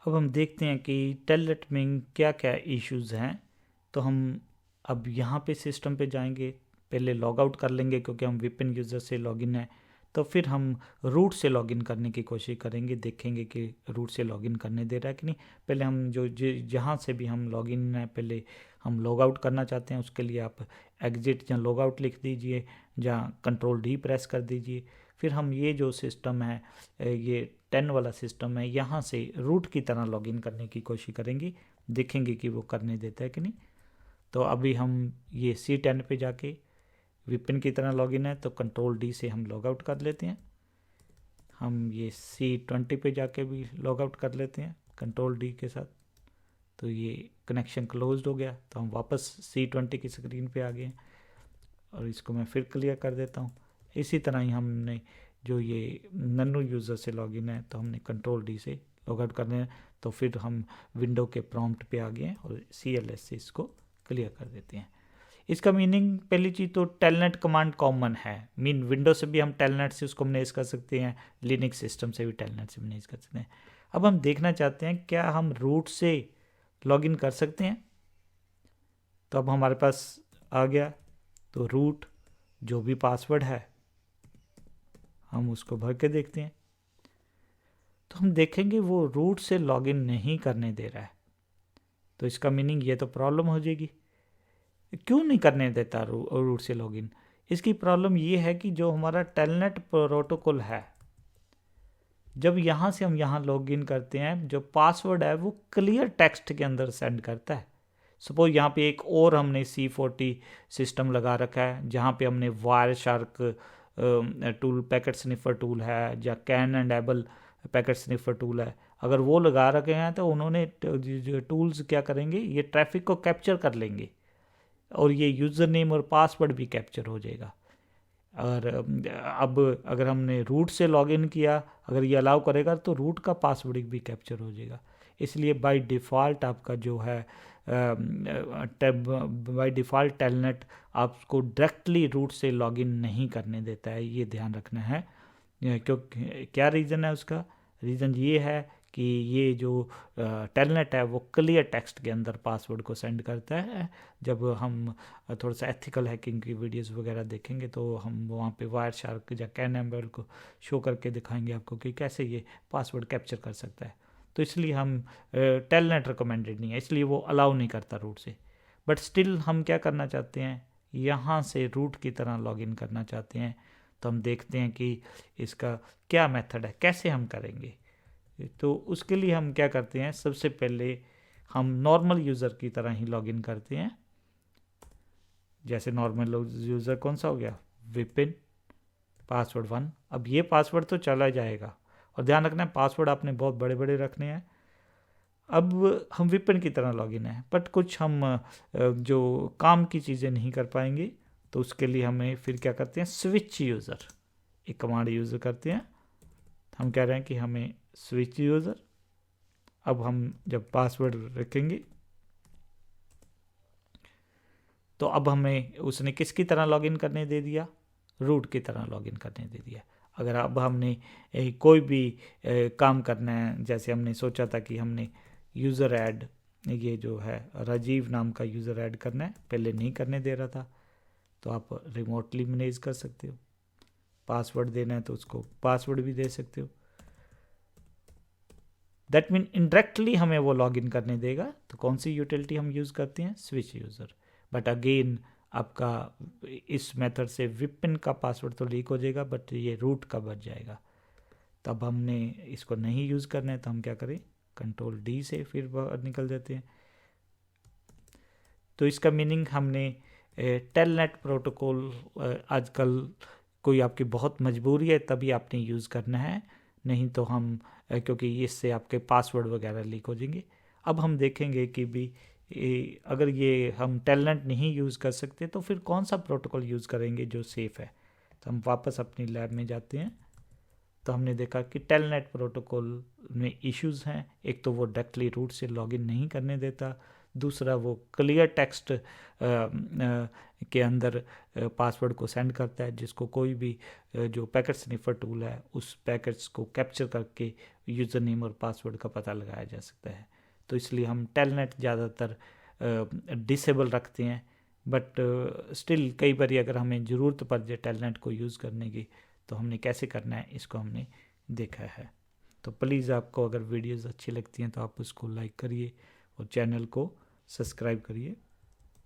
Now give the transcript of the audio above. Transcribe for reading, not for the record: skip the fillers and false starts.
अब हम देखते हैं कि टेलनेट में क्या क्या इश्यूज़ हैं। तो हम अब यहाँ पे सिस्टम पे जाएंगे, पहले लॉग आउट कर लेंगे क्योंकि हम विपिन यूज़र से लॉगिन है। तो फिर हम रूट से लॉगिन करने की कोशिश करेंगे, देखेंगे कि रूट से लॉगिन करने दे रहा है कि नहीं। पहले हम जहाँ से भी हम लॉगिन है, पहले हम लॉग आउट करना चाहते हैं, उसके लिए आप एग्जिट या लॉग आउट लिख दीजिए, जहाँ कंट्रोल डी प्रेस कर दीजिए। फिर हम ये जो सिस्टम है, ये 10 वाला सिस्टम है, यहाँ से रूट की तरह लॉगिन करने की कोशिश करेंगे, देखेंगे कि वो करने देता है कि नहीं। तो अभी हम ये C10 पे जाके विपिन की तरह लॉगिन है, तो कंट्रोल डी से हम लॉग आउट कर लेते हैं। हम ये C20 पे जाके भी लॉग आउट कर लेते हैं कंट्रोल डी के साथ। तो ये कनेक्शन क्लोज्ड हो गया, तो हम वापस C20 की स्क्रीन पे आ गए हैं और इसको मैं फिर क्लियर कर देता हूँ। इसी तरह ही हमने जो ये नन्नू यूज़र से लॉगिन है, तो हमने कंट्रोल डी से लॉग आउट करने हैं, तो फिर हम विंडो के प्रॉम्प्ट पे आ गए हैं और CLS से इसको क्लियर कर देते हैं। इसका मीनिंग, पहली चीज़ तो टेलनेट कमांड कॉमन है, मीन विंडो से भी हम टेलनेट से उसको मैनेज कर सकते हैं, लिनक्स सिस्टम से भी टेलनेट से मैनेज कर सकते हैं। अब हम देखना चाहते हैं क्या हम रूट से लॉगिन कर सकते हैं। तो अब हमारे पास आ गया, तो रूट जो भी पासवर्ड है हम उसको भर के देखते हैं। तो हम देखेंगे वो रूट से लॉगिन नहीं करने दे रहा है। तो इसका मीनिंग ये तो प्रॉब्लम हो जाएगी, क्यों नहीं करने देता रूट से लॉगिन। इसकी प्रॉब्लम ये है कि जो हमारा टेलनेट प्रोटोकॉल है, जब यहाँ से हम यहाँ लॉगिन करते हैं, जो पासवर्ड है वो क्लियर टेक्स्ट के अंदर सेंड करता है। सपोज यहाँ पे एक और हमने C40 सिस्टम लगा रखा है, जहाँ पे हमने wire shark tool, packet sniffer tool है, या can and able packet sniffer tool है। अगर वो लगा रखे हैं तो उन्होंने जो टूल्स क्या करेंगे, ये ट्रैफिक को कैप्चर कर लेंगे और ये यूज़र नेम और पासवर्ड भी कैप्चर हो जाएगा। और अब अगर हमने रूट से लॉगिन किया, अगर ये अलाउ करेगा तो रूट का पासवर्ड भी कैप्चर हो जाएगा। इसलिए बाय डिफ़ॉल्ट आपका जो है बाय डिफ़ॉल्ट टेलनेट आपको डायरेक्टली रूट से लॉगिन नहीं करने देता है, ये ध्यान रखना है। क्योंकि क्या रीज़न है उसका, रीज़न ये है कि ये जो टेलनेट है वो क्लियर टेक्स्ट के अंदर पासवर्ड को सेंड करता है। जब हम थोड़ा सा एथिकल हैकिंग की वीडियोस वगैरह देखेंगे तो हम वहाँ पे वायर शार्क या कैन एम्बल को शो करके दिखाएंगे आपको कि कैसे ये पासवर्ड कैप्चर कर सकता है। तो इसलिए हम टेलनेट रिकमेंडेड नहीं है, इसलिए वो अलाउ नहीं करता रूट से। बट स्टिल हम क्या करना चाहते हैं, यहाँ से रूट की तरह लॉगिन करना चाहते हैं। तो हम देखते हैं कि इसका क्या मेथड है, कैसे हम करेंगे। तो उसके लिए हम क्या करते हैं, सबसे पहले हम नॉर्मल यूज़र की तरह ही लॉगिन करते हैं। जैसे नॉर्मल यूज़र कौन सा हो गया, विपिन, पासवर्ड 1। अब ये पासवर्ड तो चला जाएगा, और ध्यान रखना है पासवर्ड आपने बहुत बड़े बड़े रखने हैं। अब हम विपिन की तरह लॉगिन है, बट कुछ हम जो काम की चीज़ें नहीं कर पाएंगे, तो उसके लिए हमें फिर क्या करते हैं, स्विच यूज़र एक कमांड यूज़ करते हैं। हम कह रहे हैं कि हमें स्विच यूज़र, अब हम जब पासवर्ड रखेंगे तो अब हमें उसने किसकी तरह लॉगिन करने दे दिया, रूट की तरह लॉगिन करने दे दिया। अगर अब हमने कोई भी काम करना है, जैसे हमने सोचा था कि हमने यूज़र ऐड, ये जो है राजीव नाम का यूज़र ऐड करना है, पहले नहीं करने दे रहा था, तो आप रिमोटली मैनेज कर सकते हो। पासवर्ड देना है तो उसको पासवर्ड भी दे सकते हो। दैट मीन इनडायरेक्टली हमें वो लॉगिन करने देगा। तो कौन सी यूटिलिटी हम यूज़ करते हैं, स्विच यूज़र। बट अगेन आपका इस मेथड से विपिन का पासवर्ड तो लीक हो जाएगा, बट ये रूट का बच जाएगा। तब हमने इसको नहीं यूज़ करना है, तो हम क्या करें, कंट्रोल डी से फिर बाहर निकल देते हैं। तो इसका मीनिंग हमने टेलनेट प्रोटोकॉल आजकल कोई आपकी बहुत मजबूरी है तभी आपने यूज़ करना है, नहीं तो हम क्योंकि इससे आपके पासवर्ड वगैरह लीक हो जाएंगे। अब हम देखेंगे कि भी अगर ये हम टेलनेट नहीं यूज़ कर सकते तो फिर कौन सा प्रोटोकॉल यूज़ करेंगे जो सेफ़ है। तो हम वापस अपनी लैब में जाते हैं, तो हमने देखा कि टेलनेट प्रोटोकॉल में इश्यूज़ हैं। एक तो वो डायरेक्टली रूट से लॉगिन नहीं करने देता, दूसरा वो क्लियर टेक्स्ट के अंदर पासवर्ड को सेंड करता है, जिसको कोई भी जो पैकेट स्निफर टूल है उस पैकेट्स को कैप्चर करके यूज़र नेम और पासवर्ड का पता लगाया जा सकता है। तो इसलिए हम टेलनेट ज़्यादातर डिसेबल रखते हैं, बट स्टिल कई बार अगर हमें ज़रूरत पड़ जाए टेलनेट को यूज़ करने की तो हमने कैसे करना है इसको हमने देखा है। तो प्लीज़ आपको अगर वीडियोज़ अच्छी लगती हैं तो आप उसको लाइक करिए और चैनल को सब्सक्राइब करिए।